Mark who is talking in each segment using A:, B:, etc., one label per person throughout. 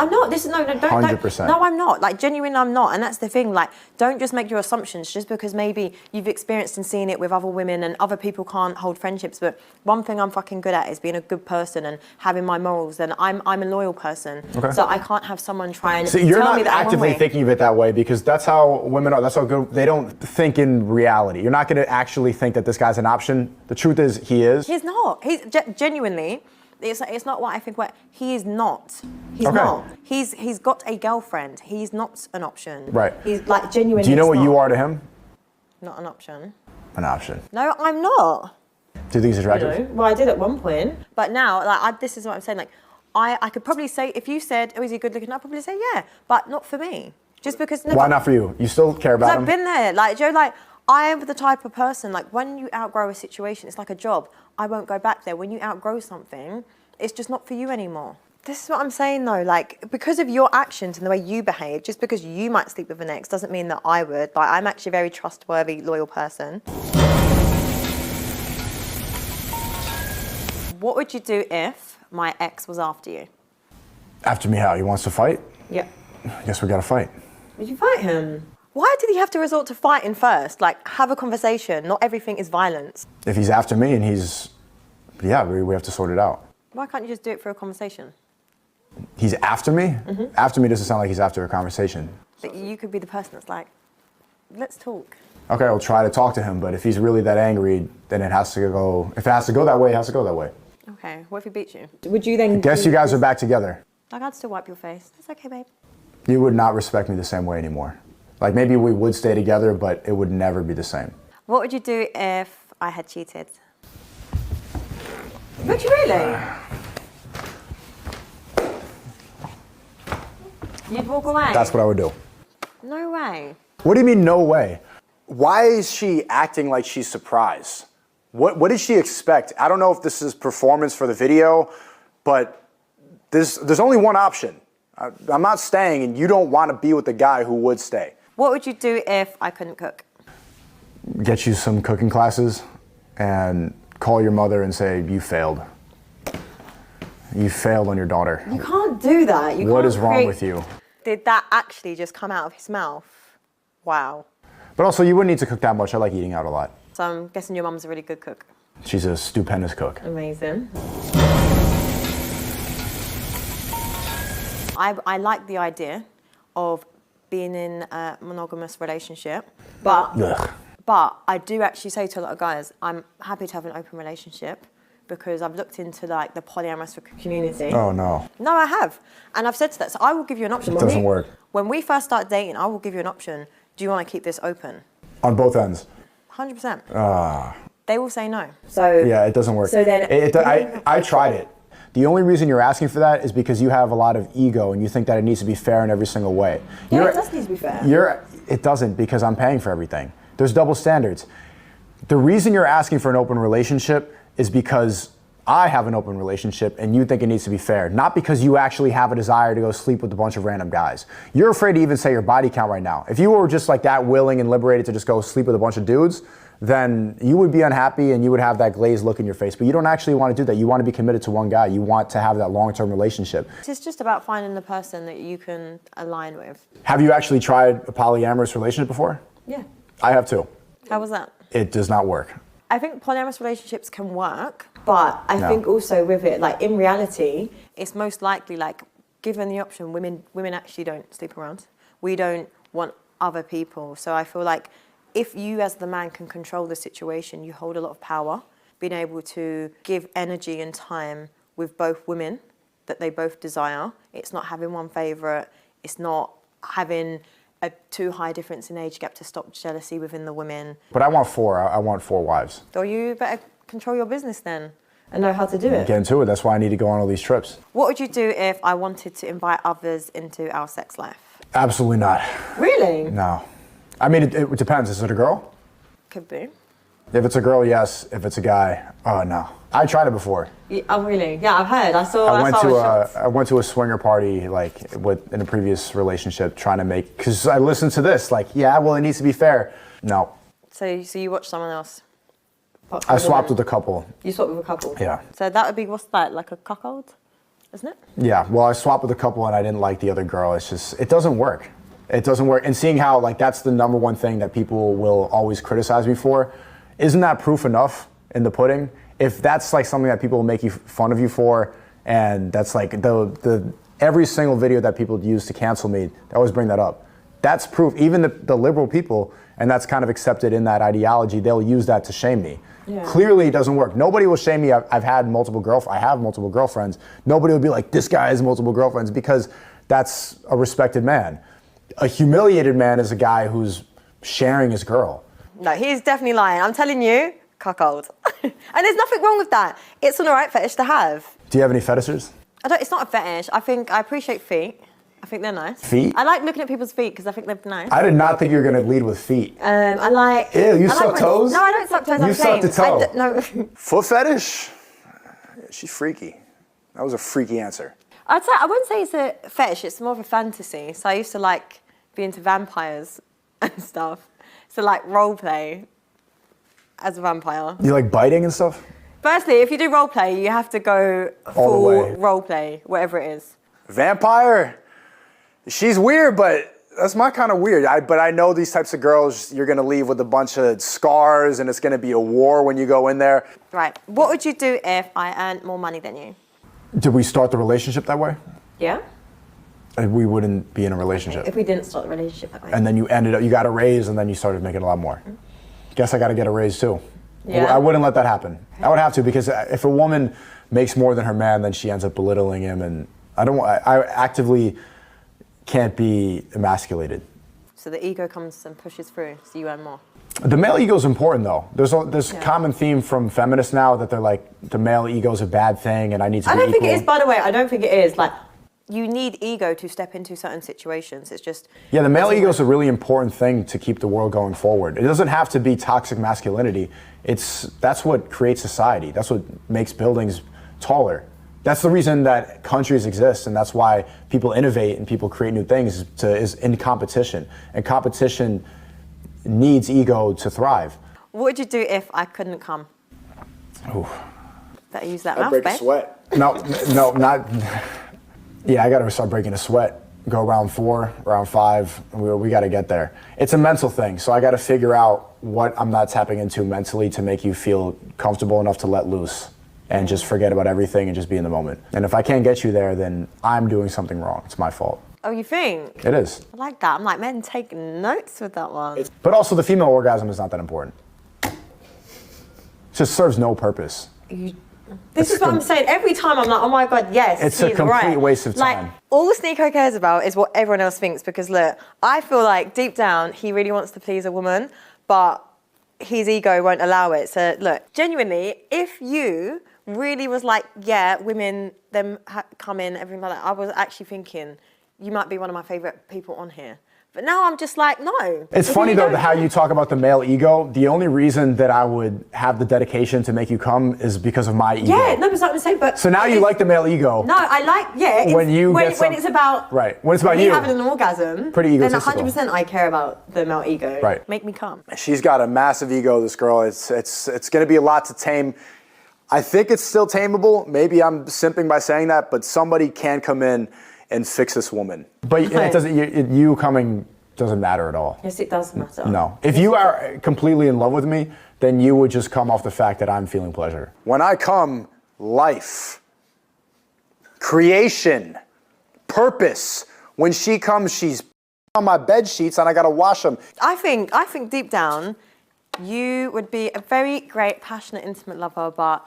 A: I'm not. This is no, don't.
B: 100%.
A: No, I'm not. Like, genuinely, I'm not. And that's the thing. Like, don't just make your assumptions just because maybe you've experienced and seen it with other women and other people can't hold friendships. But one thing I'm fucking good at is being a good person and having my morals. And I'm a loyal person. Okay. So I can't have someone try and
B: so you're
A: tell
B: not
A: me that
B: actively thinking of it that way, because that's how women are. That's how good they don't think in reality. You're not going to actually think that this guy's an option. The truth is, he is.
A: He's not. He's genuinely. It's not what I think. What he is not. He's
B: okay.
A: not. He's got a girlfriend. He's not an option.
B: Right.
A: He's like genuinely.
B: Do you know what
A: not.
B: you are to him?
A: Not an option.
B: An option.
A: No, I'm not.
B: Do you think he's attractive?
A: You know? Well, I did at one point, but now, like, this is what I'm saying. Like, I could probably say if you said, "Oh, is he good looking?" I'd probably say, "Yeah," but not for me. Just because.
B: Why not for you? You still care about him?
A: I've been there. Like, Joe, like. I am the type of person, like, when you outgrow a situation, it's like a job. I won't go back there. When you outgrow something, it's just not for you anymore. This is what I'm saying, though. Like, because of your actions and the way you behave, just because you might sleep with an ex doesn't mean that I would. Like, I'm actually a very trustworthy, loyal person. What would you do if my ex was after you?
B: After me how? He wants to fight?
A: Yeah.
B: I guess we gotta fight.
A: Would you fight him? Why did he have to resort to fighting first? Like, have a conversation. Not everything is violence.
B: If he's after me and he's... Yeah, we have to sort it out.
A: Why can't you just do it for a conversation?
B: He's after me? Mm-hmm. After me doesn't sound like he's after a conversation.
A: But you could be the person that's like, let's talk.
B: Okay, I'll try to talk to him, but if he's really that angry, then it has to go... If it has to go that way, it has to go that way.
A: Okay, what if he beats you? Would you then...
B: Guess you guys are back together.
A: Like, I'd still wipe your face. It's okay, babe.
B: You would not respect me the same way anymore. Like, maybe we would stay together, but it would never be the same.
A: What would you do if I had cheated? Would you really? You'd walk away?
B: That's what I would do.
A: No way.
B: What do you mean, no way? Why is she acting like she's surprised? What did she expect? I don't know if this is performance for the video, but there's only one option. I'm not staying, and you don't want to be with the guy who would stay.
A: What would you do if I couldn't cook?
B: Get you some cooking classes and call your mother and say, you failed. You failed on your daughter.
A: You can't do that.
B: What is wrong with you?
A: Did that actually just come out of his mouth? Wow.
B: But also, you wouldn't need to cook that much. I like eating out a lot.
A: So I'm guessing your mum's a really good cook.
B: She's a stupendous cook.
A: Amazing. I like the idea of being in a monogamous relationship, but I do actually say to a lot of guys, I'm happy to have an open relationship because I've looked into like the polyamorous community.
B: Oh no.
A: No, I have, and I've said to that. So I will give you an option.
B: It doesn't work.
A: When we first start dating, I will give you an option. Do you want to keep this open?
B: On both ends.
A: 100%. They will say no. So
B: yeah, it doesn't work.
A: So then
B: I tried it. The only reason you're asking for that is because you have a lot of ego and you think that it needs to be fair in every single way.
A: Yeah, it does need to be fair.
B: It doesn't, because I'm paying for everything. There's double standards. The reason you're asking for an open relationship is because I have an open relationship and you think it needs to be fair, not because you actually have a desire to go sleep with a bunch of random guys. You're afraid to even say your body count right now. If you were just like that willing and liberated to just go sleep with a bunch of dudes, then you would be unhappy and you would have that glazed look in your face. But you don't actually want to do that. You want to be committed to one guy. You want to have that long-term relationship.
A: It's just about finding the person that you can align with.
B: Have you actually tried a polyamorous relationship before?
A: Yeah.
B: I have too.
A: How was that?
B: It does not work.
A: I think polyamorous relationships can work, but I think also with it, like in reality, it's most likely like given the option, women actually don't sleep around. We don't want other people. So I feel like if you as the man can control the situation, you hold a lot of power, being able to give energy and time with both women that they both desire. It's not having one favourite. It's not having a too high difference in age gap to stop jealousy within the women.
B: But I want four. I want 4 wives.
A: So you better control your business then and know how to do it.
B: Get into it. That's why I need to go on all these trips.
A: What would you do if I wanted to invite others into our sex life?
B: Absolutely not.
A: Really?
B: No. I mean, it depends. Is it a girl?
A: Could be.
B: If it's a girl, yes. If it's a guy, oh no. I tried it before.
A: Yeah, oh really? Yeah, I've heard.
B: I went to a swinger party like in a previous relationship, trying to make, because I listened to this like, yeah, well, it needs to be fair. No.
A: So you watched someone else?
B: I swapped with a couple.
A: You swapped with a couple?
B: Yeah.
A: So that would be, what's that, like a cuckold? isn't it?
B: Yeah, well, I swapped with a couple and I didn't like the other girl. It's just, it doesn't work. It doesn't work. And seeing how, like, that's the number one thing that people will always criticize me for, isn't that proof enough in the pudding? If that's like something that people will make fun of you for, and that's like every single video that people use to cancel me, they always bring that up. That's proof. Even the liberal people, and that's kind of accepted in that ideology, they'll use that to shame me. Yeah. Clearly it doesn't work. Nobody will shame me. I've had multiple girlfriends. I have multiple girlfriends. Nobody will be like, this guy has multiple girlfriends, because that's a respected man. A humiliated man is a guy who's sharing his girl.
A: No, he's definitely lying. I'm telling you, cuckold. And there's nothing wrong with that. It's an alright fetish to have.
B: Do you have any fetishes?
A: It's not a fetish. I appreciate feet. I think they're nice.
B: Feet?
A: I like looking at people's feet because I think they're nice.
B: I did not think you were going to lead with feet.
A: I like...
B: Ew, you suck toes?
A: No, I don't suck toes.
B: You sucked a toe.
A: No.
B: Foot fetish? She's freaky. That was a freaky answer.
A: I wouldn't say it's a fetish. It's more of a fantasy. So I used to like be into vampires and stuff. So like role play as a vampire.
B: You like biting and stuff?
A: Firstly, if you do role play, you have to go full role play, whatever it is.
B: Vampire? She's weird, but that's my kind of weird. But I know these types of girls, you're going to leave with a bunch of scars and it's going to be a war when you go in there.
A: Right. What would you do if I earned more money than you?
B: Did we start the relationship that way?
A: Yeah.
B: We wouldn't be in a relationship.
A: If we didn't start the relationship that way.
B: And then you got a raise and then you started making a lot more. Guess I got to get a raise too.
A: Yeah.
B: I wouldn't let that happen. I would have to, because if a woman makes more than her man, then she ends up belittling him, and I actively can't be emasculated.
A: So the ego comes and pushes through, so you earn more.
B: The male ego is important, though. There's a common theme from feminists now that they're like, the male ego is a bad thing and I need to be equal.
A: I don't think it is, by the way. I don't think it is. Like, you need ego to step into certain situations. It's just...
B: Yeah, the male ego is a really important thing to keep the world going forward. It doesn't have to be toxic masculinity. That's what creates society. That's what makes buildings taller. That's the reason that countries exist, and that's why people innovate and people create new things is in competition. And competition needs ego to thrive.
A: What would you do if I couldn't come?
B: Ooh.
A: Better use that
B: I'd
A: mouth,
B: break a sweat. No, not... Yeah, I got to start breaking a sweat. Go round 4, round 5. We got to get there. It's a mental thing, so I got to figure out what I'm not tapping into mentally to make you feel comfortable enough to let loose and just forget about everything and just be in the moment. And if I can't get you there, then I'm doing something wrong. It's my fault.
A: Oh, you think?
B: It is.
A: I like that. I'm like, men, take notes with that one.
B: But also, the female orgasm is not that important. It just serves no purpose.
A: This is what I'm saying. Every time I'm like, oh my God, yes,
B: it's a complete waste of time.
A: Like, all Sneako cares about is what everyone else thinks, because look, I feel like deep down, he really wants to please a woman, but his ego won't allow it. So look, genuinely, if you really was like, yeah, women, them come in, everything like that, I was actually thinking, you might be one of my favorite people on here. But now I'm just like, no.
B: It's funny though how you talk about the male ego. The only reason that I would have the dedication to make you come is because of my ego.
A: Yeah, no, but I'm saying, but
B: so now you like the male ego.
A: No, I like, yeah.
B: When
A: it's about
B: right, when it's about you
A: having an orgasm,
B: pretty egotistical.
A: Then 100% I care about the male ego.
B: Right.
A: Make me come.
B: She's got a massive ego, this girl. It's going to be a lot to tame. I think it's still tameable. Maybe I'm simping by saying that, but somebody can come in and fix this woman. But it doesn't. You coming doesn't matter at all.
A: Yes, it does matter.
B: No. If you are completely in love with me, then you would just come off the fact that I'm feeling pleasure. When I come, life, creation, purpose. When she comes, she's on my bed sheets and I gotta wash them.
A: I think deep down, you would be a very great, passionate, intimate lover, but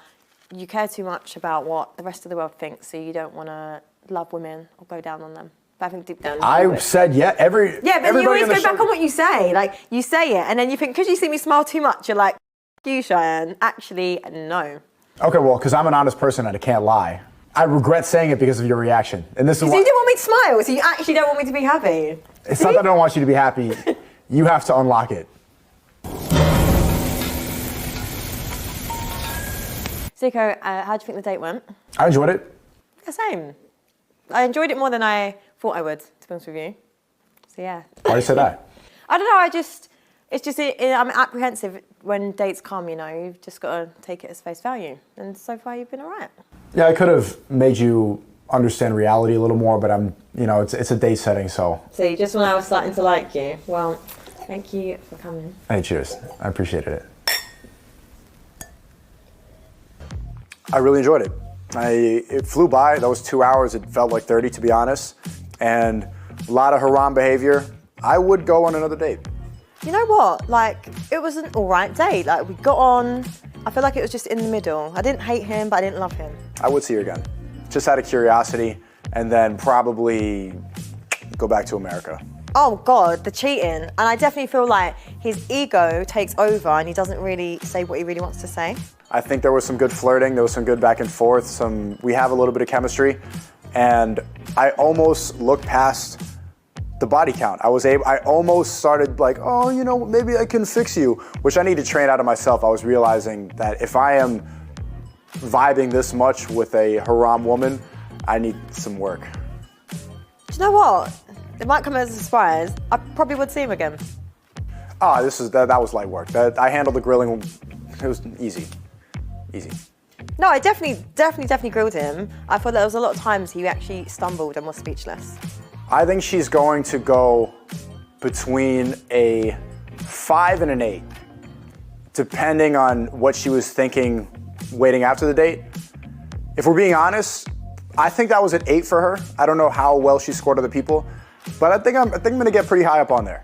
A: you care too much about what the rest of the world thinks, so you don't want to love women or go down on them. But I think deep down,
B: I said but
A: you always go back on what you say. Like, you say it, and then you think, because you see me smile too much, you're like, you, Cheyenne. Actually, no.
B: Okay, well, because I'm an honest person and I can't lie. I regret saying it because of your reaction. And this is
A: why you didn't want me to smile, so you actually don't want me to be happy.
B: It's not that I don't want you to be happy. You have to unlock it.
A: Sneako, how do you think the date went?
B: I enjoyed it.
A: Yeah, same. I enjoyed it more than I thought I would, to be honest with you. So yeah.
B: Why do you say that?
A: I don't know, I'm apprehensive when dates come, you know. You've just got to take it as face value. And so far you've been all right.
B: Yeah, I could have made you understand reality a little more, but I'm, it's a date setting, so.
A: So just when I was starting to like you, well, thank you for coming.
B: Hey, cheers. I appreciated it. I really enjoyed it. It flew by. Those 2 hours, it felt like 30, to be honest. And a lot of haram behavior. I would go on another date.
A: You know what? Like, it was an all right date. Like, we got on. I feel like it was just in the middle. I didn't hate him, but I didn't love him.
B: I would see her again. Just out of curiosity, and then probably go back to America.
A: Oh God, the cheating. And I definitely feel like his ego takes over and he doesn't really say what he really wants to say.
B: I think there was some good flirting, there was some good back and forth, we have a little bit of chemistry, and I almost looked past the body count. I almost started like, oh, maybe I can fix you, which I need to train out of myself. I was realizing that if I am vibing this much with a haram woman, I need some work.
A: Do you know what? It might come as a surprise. I probably would see him again.
B: Ah, that was light work. I handled the grilling. It was easy.
A: No, I definitely grilled him. I thought there was a lot of times he actually stumbled and was speechless.
B: I think she's going to go between a 5 and an 8, depending on what she was thinking waiting after the date. If we're being honest, I think that was an 8 for her. I don't know how well she scored other people, but I think I'm gonna get pretty high up on there,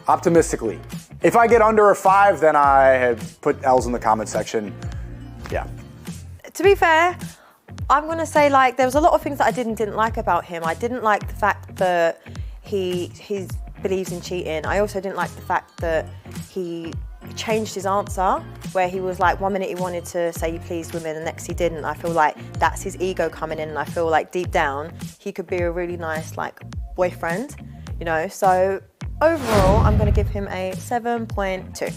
B: optimistically. If I get under a 5, then I put L's in the comment section. Yeah.
A: To be fair, I'm gonna say like there was a lot of things that I didn't like about him. I didn't like the fact that he believes in cheating. I also didn't like the fact that he changed his answer, where he was like 1 minute he wanted to say he pleased women and next he didn't. I feel like that's his ego coming in, and I feel like deep down he could be a really nice like boyfriend, So overall, I'm gonna give him a 7.2.